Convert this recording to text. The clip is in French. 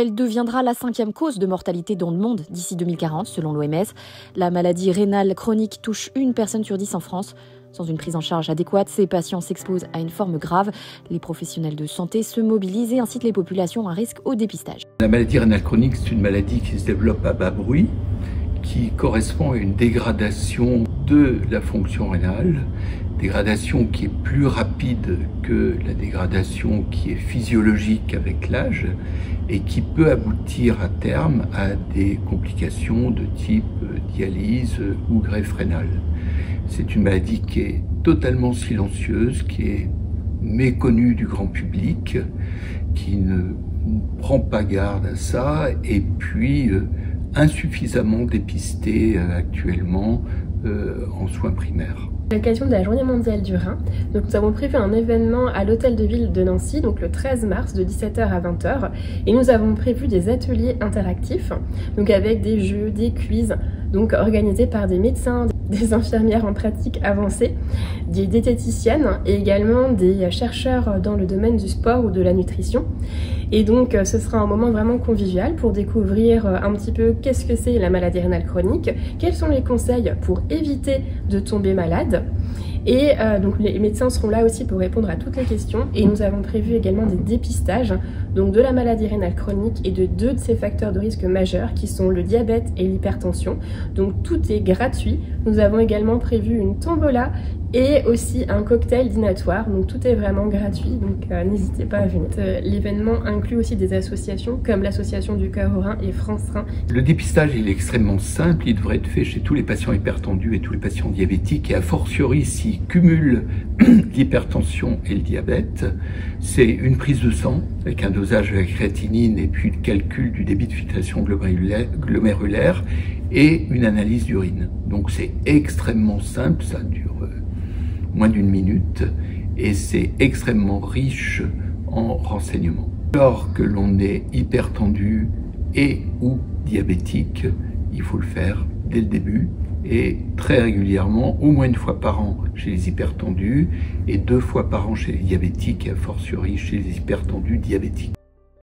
Elle deviendra la 5e cause de mortalité dans le monde d'ici 2040, selon l'OMS. La maladie rénale chronique touche 1 personne sur 10 en France. Sans une prise en charge adéquate, ces patients s'exposent à une forme grave. Les professionnels de santé se mobilisent et incitent les populations à risque au dépistage. La maladie rénale chronique, c'est une maladie qui se développe à bas bruit, qui correspond à une dégradation de la fonction rénale, dégradation qui est plus rapide que la dégradation qui est physiologique avec l'âge et qui peut aboutir à terme à des complications de type dialyse ou greffe rénale. C'est une maladie qui est totalement silencieuse, qui est méconnue du grand public, qui ne prend pas garde à ça et puis insuffisamment dépistée actuellement en soins primaires. À l'occasion de la Journée mondiale du rein, donc nous avons prévu un événement à l'hôtel de ville de Nancy, donc le 13 mars de 17h à 20h, et nous avons prévu des ateliers interactifs, donc avec des jeux, des quiz, donc organisés par des médecins, des infirmières en pratique avancée, des diététiciennes et également des chercheurs dans le domaine du sport ou de la nutrition. Et donc ce sera un moment vraiment convivial pour découvrir un petit peu qu'est-ce que c'est la maladie rénale chronique, quels sont les conseils pour éviter de tomber malade. Et donc les médecins seront là aussi pour répondre à toutes les questions et nous avons prévu également des dépistages donc de la maladie rénale chronique et de 2 de ses facteurs de risque majeurs qui sont le diabète et l'hypertension. Donc tout est gratuit. Nous avons également prévu une tombola et aussi un cocktail dînatoire, donc tout est vraiment gratuit, donc n'hésitez pas à venir. L'événement inclut aussi des associations comme l'association du cœur au rein et France Rein. Le dépistage il est extrêmement simple, il devrait être fait chez tous les patients hypertendus et tous les patients diabétiques et a fortiori s'ils cumulent l'hypertension et le diabète, c'est une prise de sang avec un dosage de la créatinine et puis le calcul du débit de filtration glomérulaire et une analyse d'urine. Donc c'est extrêmement simple, ça dure moins d'1 minute et c'est extrêmement riche en renseignements. Lorsque l'on est hypertendu et ou diabétique, il faut le faire dès le début et très régulièrement, au moins 1 fois par an chez les hypertendus et 2 fois par an chez les diabétiques et a fortiori chez les hypertendus diabétiques.